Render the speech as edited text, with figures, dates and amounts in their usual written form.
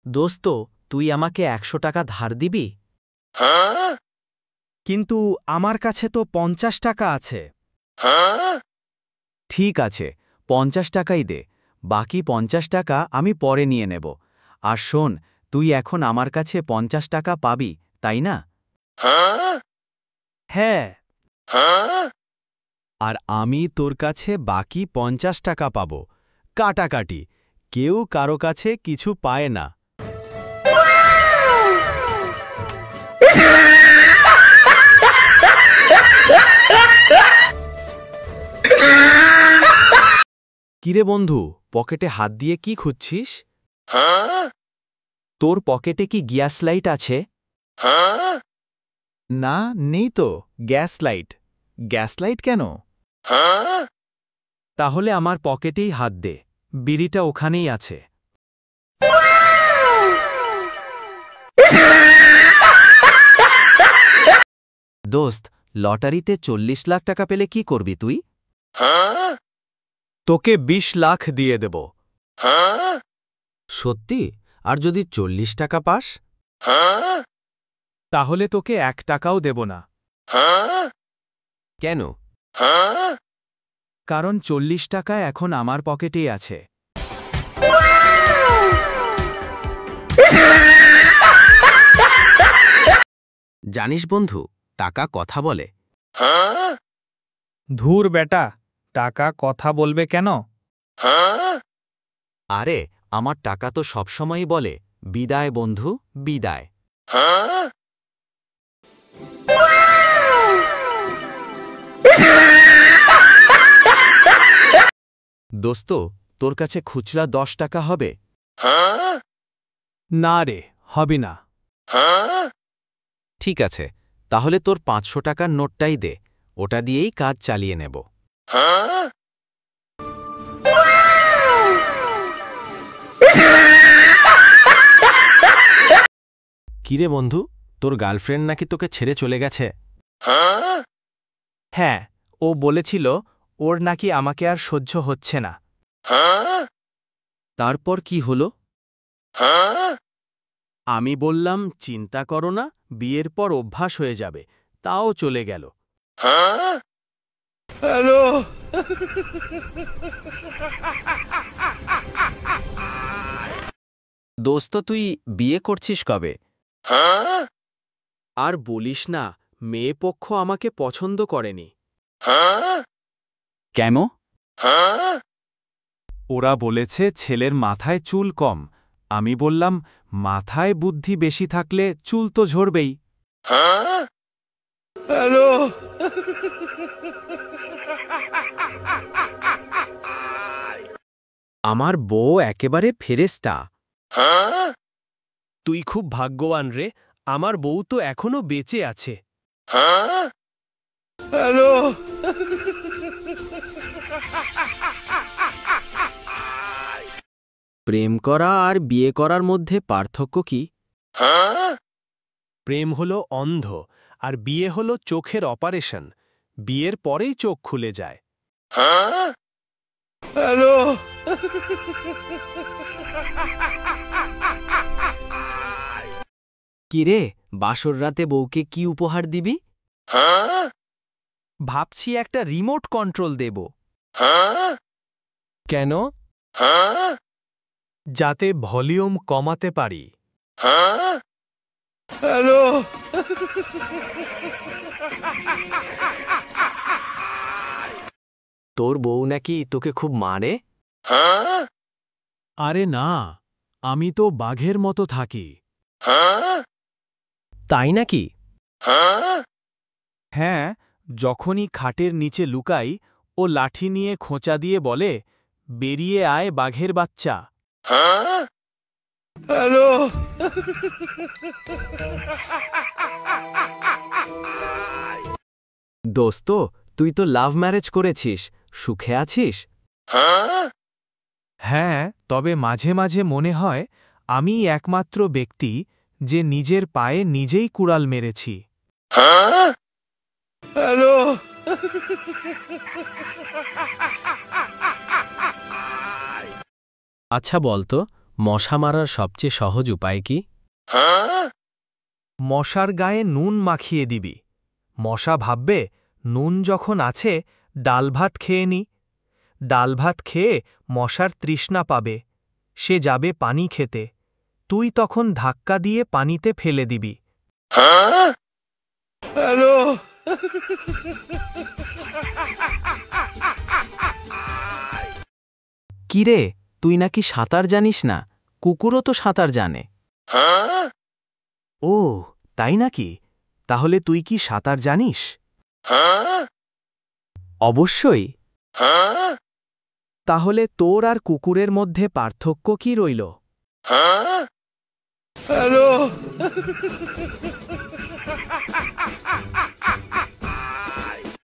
দোস্ত, তুই আমাকে ১০০ টাকা ধার দিবি? কিন্তু আমার কাছে তো ৫০ টাকা আছে। ঠিক আছে, ৫০ টাকাই দে। বাকি ৫০ টাকা আমি পরে নিয়ে নেব। আর শোন, তুই এখন আমার কাছে ৫০ টাকা পাবি, তাই না? হ্যাঁ। আর আমি তোর কাছে বাকি ৫০ টাকা পাব। কাটাকাটি। কেউ কারো কাছে কিছু পায় না। কিরে বন্ধু, পকেটে হাত দিয়ে কি খুঁজছিস? তোর পকেটে কি গ্যাস লাইট আছে? না, নেই তো। Gas light? গ্যাস লাইট কেন? তাহলে আমার পকেটেই হাত দে, বিড়িটা ওখানেই আছে। দোস্ত, লটারিতে ৪০ লাখ টাকা পেলে কি করবি তুই? তোকে ২০ লাখ দিয়ে দেব। সত্যি? আর যদি ৪০ টাকা পাস? তাহলে তোকে ১ টাকাও দেব না। কেন? কারণ ৪০ টাকা এখন আমার পকেটেই আছে। জানিস বন্ধু, টাকা কথা বলে। ধুর বেটা, টাকা কথা বলবে কেন? আরে, আমার টাকা তো সবসময়ই বলে, বিদায় বন্ধু, বিদায়। দোস্ত, তোর কাছে খুচরা ১০ টাকা হবে? না রে, হবে না। ঠিক আছে, তাহলে তোর ৫০০ টাকার নোটটাই দে। ওটা দিয়েই কাজ চালিয়ে নেব। কিরে বন্ধু, তোর গার্লফ্রেন্ড নাকি তোকে ছেড়ে চলে গেছে? হ্যাঁ, ও বলেছিল ওর নাকি আমাকে আর সহ্য হচ্ছে না। তারপর কি হলো? আমি বললাম, চিন্তা করো না, বিয়ের পর অভ্যাস হয়ে যাবে। তাও চলে গেল। দোস্ত, তুই বিয়ে করছিস কবে? আর বলিস না, মেয়ে পক্ষ আমাকে পছন্দ করেনি। কেন? ওরা বলেছে ছেলের মাথায় চুল কম। আমি বললাম, মাথায় বুদ্ধি বেশি থাকলে চুল তো ঝরবেই। আমার বউ একেবারে ফেরেশতা। তুই খুব ভাগ্যবান রে, আমার বউ তো এখনো বেঁচে আছে। প্রেম করা আর বিয়ে করার মধ্যে পার্থক্য কি? প্রেম হলো অন্ধ, আর বিয়ে হলো চোখের অপারেশন। বিয়ের পরেই চোখ খুলে যায়। কিরে, বাসর রাতে বউকে কি উপহার দিবি? ভাবছি একটা রিমোট কন্ট্রোল দেব। কেন? যাতে ভলিউম কমাতে পারি। তোর বউ নাকি তোকে খুব মানে? আরে না, আমি তো বাঘের মতো থাকি। তাই নাকি? হ্যাঁ, যখনই খাটের নিচে লুকাই, ও লাঠি নিয়ে খোঁচা দিয়ে বলে, বেরিয়ে আয় বাঘের বাচ্চা। দোস্ত, তুই তো লাভ ম্যারেজ করেছিস, সুখে আছিস? হ্যাঁ, তবে মাঝে মাঝে মনে হয় আমিই একমাত্র ব্যক্তি যে নিজের পায়ে নিজেই কুড়াল মেরেছি। আচ্ছা বলতো, মশা মারার সবচেয়ে সহজ উপায় কি? মশার গায়ে নুন মাখিয়ে দিবি। মশা ভাববে নুন যখন আছে ডাল ভাত খেয়ে নি। ডাল ভাত খেয়ে মশার তৃষ্ণা পাবে, সে যাবে পানি খেতে। তুই তখন ধাক্কা দিয়ে পানিতে ফেলে দিবি। কিরে, তুই নাকি সাঁতার জানিস না? কুকুরও তো সাঁতার জানে। ও তাই নাকি? তাহলে তুই কি সাঁতার জানিস? অবশ্যই। তাহলে তোর আর কুকুরের মধ্যে পার্থক্য কি রইল?